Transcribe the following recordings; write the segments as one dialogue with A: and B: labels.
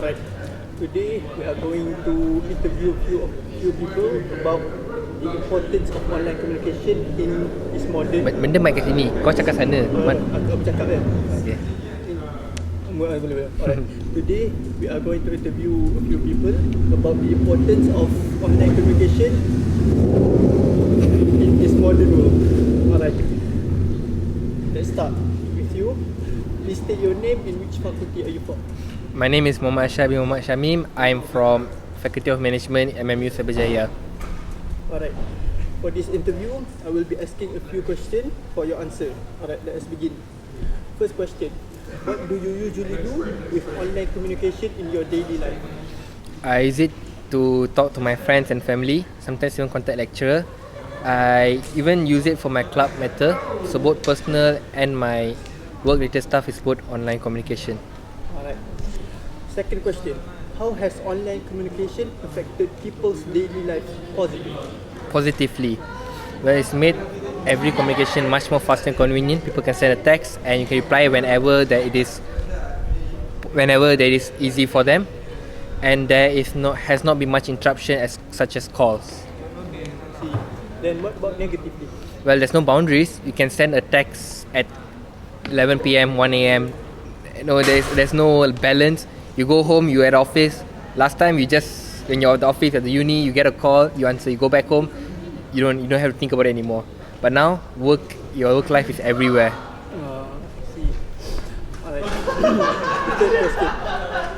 A: Alright, today we are going to interview few people about the importance of online communication in this modern.
B: Benda mic kat sini. Kau cakap sana.
A: Aku bercakap kan?
B: Okay.
A: Boleh. Alright, today we are going to interview a few people about the importance of online communication in this modern world. Alright, let's start with you. Please state your name and which faculty are you from?
B: My name is Muhammad Ashar bin Muhammad Shamim. I'm from Faculty of Management, MMU Cyberjaya.
A: Alright, for this interview, I will be asking a few questions for your answer. Alright, let us begin. First question, what do you usually do with online communication in your daily life?
B: I use it to talk to my friends and family, sometimes even contact lecturer. I even use it for my club matter, so both personal and my work-related stuff is both online communication.
A: Alright. Second question, how has online communication affected people's daily life
B: Positively. Well, it's made every communication much more fast and convenient. People can send a text and you can reply whenever there is easy for them, and has not been much interruption such as calls.
A: See, then what about negatively?
B: Well, there's no boundaries. You can send a text at 11 p.m., 1 a.m. There's no balance. You go home, you're at office. Last time when you're at the office at the uni, you get a call, you answer, you go back home, you don't have to think about it anymore. But now your work life is everywhere.
A: See. Alright. Third question,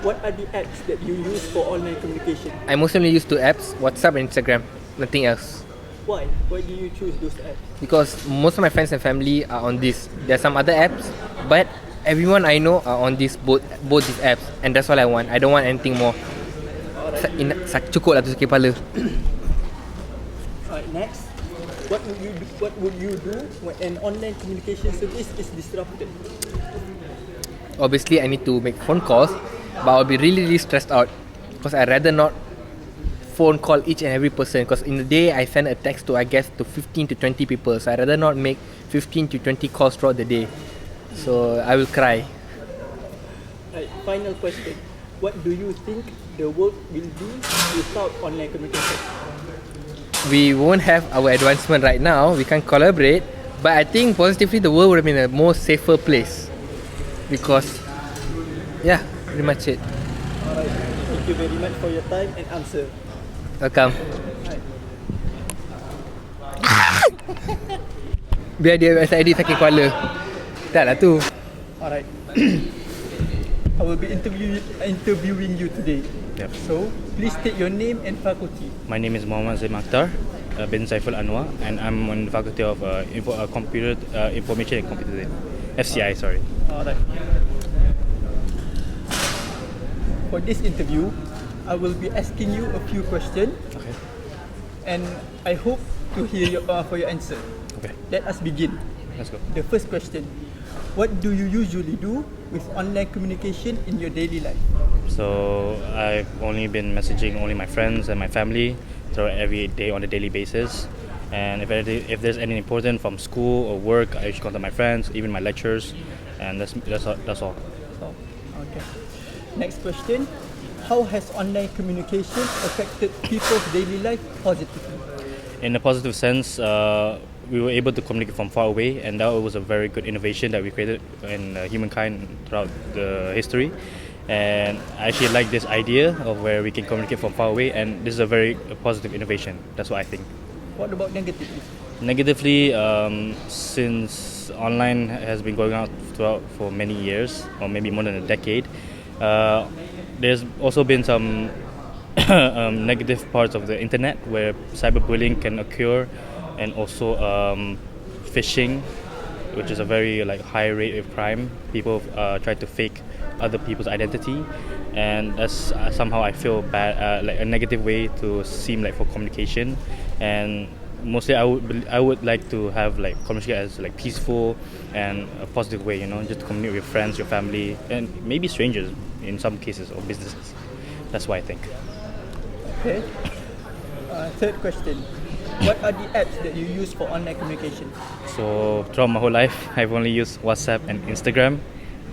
A: what are the apps that you use for online communication?
B: I mostly use two apps, WhatsApp and Instagram, nothing else.
A: Why? Why do you choose those apps?
B: Because most of my friends and family are on this. There are some other apps, but everyone I know are on both these apps, and that's all I want. I don't want anything more. Cukup lah tu sakit kepala.
A: Alright, next. What would you do when an online communication service is disrupted?
B: Obviously, I need to make phone calls, but I'll be really, really stressed out because I'd rather not phone call each and every person, because in the day I send a text to 15 to 20 people, so I'd rather not make 15 to 20 calls throughout the day. So I will cry.
A: Right, final question. What do you think the world will be without online communication?
B: We won't have our advancement right now. We can't collaborate, but I think positively the world would have been a more safer place. Because, yeah, pretty much it.
A: Alright, thank you very much for your time and answer.
B: Welcome.
A: Right.
B: Biar dia edit sakit kepala. Tak lah tu.
A: Alright. I will be interviewing you today.
C: Yep.
A: So, please state your name and faculty.
C: My name is Muhammad Zain Akhtar bin Saiful Anwar, and I'm on the faculty of Computer Information and Computer FCI. Sorry.
A: Alright. For this interview, I will be asking you a few questions.
C: Okay.
A: And I hope to hear for your answer.
C: Okay.
A: Let us begin.
C: Let's go.
A: The first question, what do you usually do with online communication in your daily life?
C: So I've only been messaging only my friends and my family throughout every day on a daily basis. And if there's any important from school or work, I usually contact my friends, even my lecturers, and that's all.
A: Okay. Next question, how has online communication affected people's daily life positively?
C: In a positive sense, we were able to communicate from far away, and that was a very good innovation that we created in humankind throughout the history. And I actually like this idea of where we can communicate from far away, and this is a very positive innovation. That's what I think.
A: What about negatively?
C: Negatively, since online has been going out for many years, or maybe more than a decade, there's also been some negative parts of the internet where cyberbullying can occur, and also phishing, which is a very high rate of crime. People try to fake other people's identity, and that's somehow I feel bad, like a negative way to seem for communication. And mostly I would like to have communication as peaceful and a positive way, just to communicate with friends, your family, and maybe strangers in some cases, or businesses. That's what I think.
A: Okay. Third question, what are the apps that you use for online communication?
C: So throughout my whole life, I've only used WhatsApp and Instagram,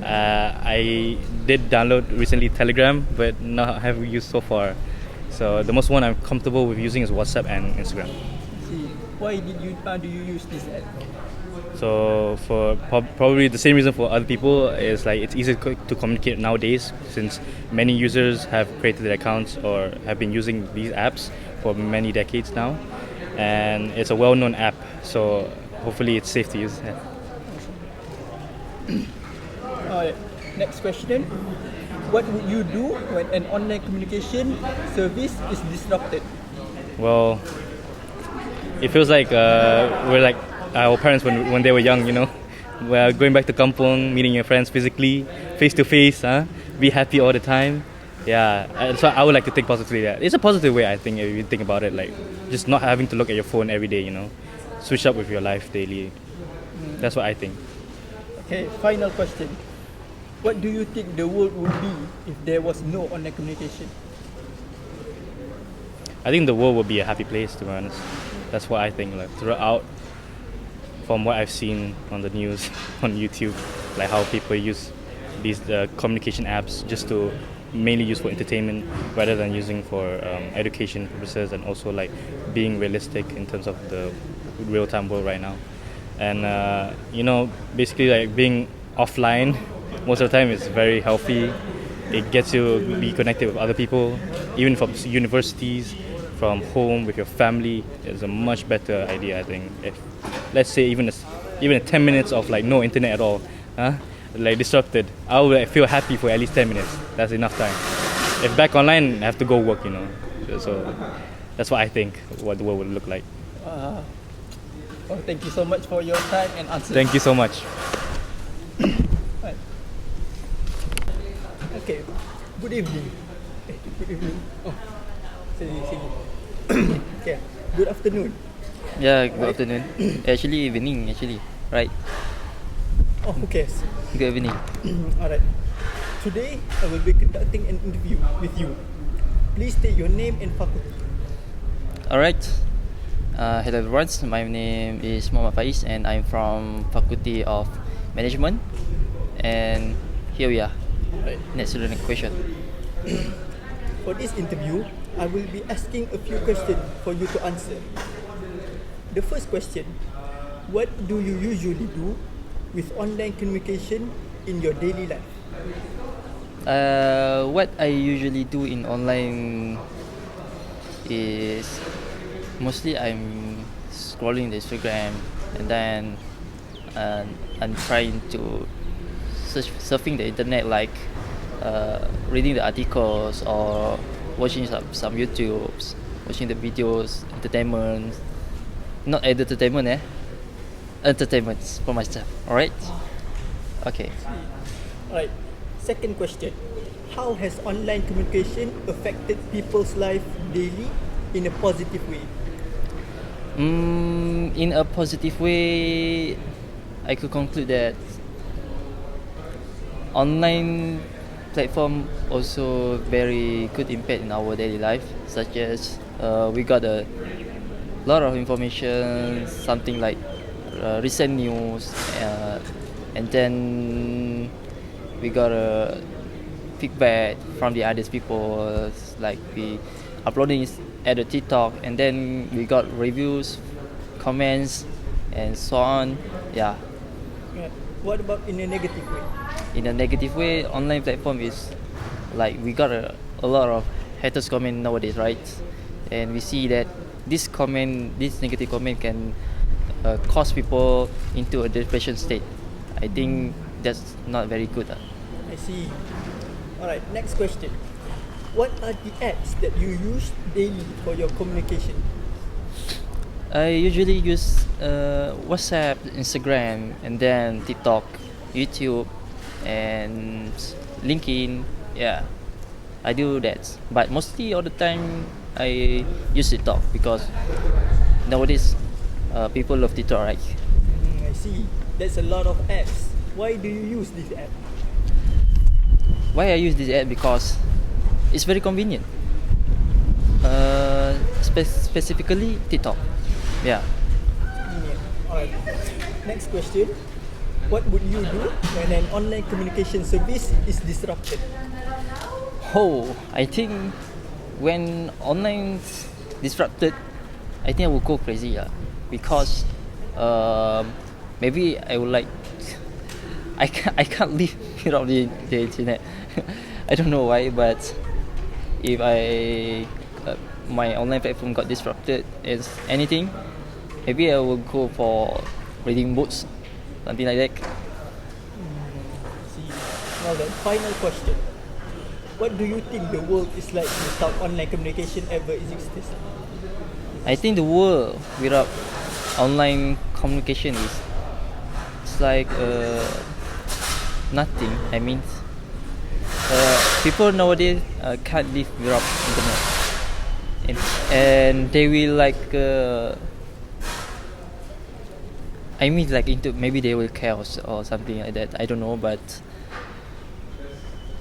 C: I did download recently Telegram, but not have used so far. So the most one I'm comfortable with using is WhatsApp and Instagram.
A: See, why do you use this app?
C: So for probably the same reason for other people is like it's easy to communicate nowadays, since many users have created their accounts or have been using these apps for many decades now, and it's a well-known app. So hopefully it's safe to use. Yeah.
A: Alright, next question. What would you do when an online communication service is disrupted?
C: Well, it feels like we're like our parents when they were young, you know. We're going back to kampung, meeting your friends physically, face to face, be happy all the time. Yeah, so I would like to think positively. Yeah, it's a positive way, I think, if you think about it, like just not having to look at your phone every day, you know. Switch up with your life daily. That's what I think.
A: Okay, final question. What do you think the world would be if there was no online communication?
C: I think the world would be a happy place, to be honest. That's what I think. Like throughout, from what I've seen on the news, on YouTube, like how people use these communication apps just to mainly use for entertainment rather than using for education purposes, and also like being realistic in terms of the real-time world right now. And you know, basically like being offline most of the time is very healthy. It gets you to be connected with other people, even from universities, from home, with your family. It's a much better idea, I think. If let's say even 10 minutes of like no internet at all, like disrupted, I would feel happy for at least 10 minutes. That's enough time. If back online, I have to go work, you know. So that's what I think what the world would look like.
A: Well, thank you so much for your time and answers.
C: Thank you so much.
A: Right. Okay. Good evening. Good evening. Oh, sini. Okay. Good afternoon.
D: Yeah, good afternoon. Actually, evening, actually. Right.
A: Oh, who cares?
D: Good evening.
A: Alright. Today, I will be conducting an interview with you. Please state your name and faculty.
D: Alright. Hello everyone. My name is Muhammad Faiz and I'm from Faculty of Management. And here we are.
A: Right.
D: Next to the next question.
A: For this interview, I will be asking a few questions for you to answer. The first question: what do you usually do with online communication in your daily life?
D: What I usually do in online is mostly I'm scrolling the Instagram, and then I'm trying to surfing the internet, like reading the articles or watching some YouTubes, watching the videos, entertainment. Not entertainment, entertainment for myself. Alright? Okay.
A: Alright. Second question: how has online communication affected people's life daily in a positive way?
D: In a positive way, I could conclude that online platform also very good impact in our daily life, such as we got a lot of information, something like recent news, and then we got a feedback from the other people, like we uploading it at the TikTok, and then we got reviews, comments, and so on. Yeah.
A: Yeah. What about in a negative way?
D: In a negative way, online platform is like we got a lot of haters comment nowadays, right? And we see that this negative comment can cause people into a depression state. I think that's not very good.
A: I see. Alright, next question. What are the apps that you use daily for your communication?
D: I usually use WhatsApp, Instagram, and then TikTok, YouTube, and LinkedIn. Yeah, I do that. But mostly all the time, I use TikTok because nowadays people love TikTok, right?
A: I see. That's a lot of apps. Why do you use this app?
D: Why I use this app? Because it's very convenient. Specifically TikTok. Yeah.
A: Alright. Next question. What would you do when an online communication service is disrupted?
D: Oh, I think when online disrupted, I think I will go crazy, because maybe I would like I can't live without the internet. I don't know why, but if my online platform got disrupted as anything, maybe I will go for reading books, something like that.
A: See. Now then, final question. What do you think the world is like without online communication ever exists?
D: I think the world without online communication is it's like nothing. I mean, people nowadays can't live without internet, and they will like. I mean, like into maybe they will chaos or something like that. I don't know, but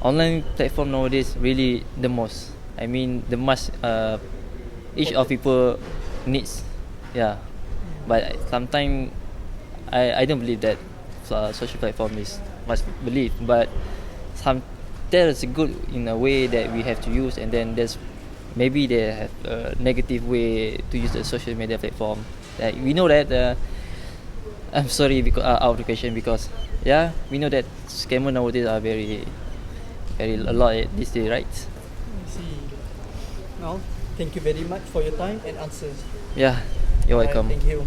D: online platform nowadays really the most. I mean, the must each of people needs, yeah. But sometimes I don't believe that social platform is must believe. But some there is good in a way that we have to use, and then there's maybe they have a negative way to use the social media platform. We know that. I'm sorry because out of the question because yeah, we know that scammers nowadays are very a lot these days, right?
A: I see. Now, thank you very much for your time and answers.
D: Yeah, you're
A: Alright,
D: welcome.
A: thank you.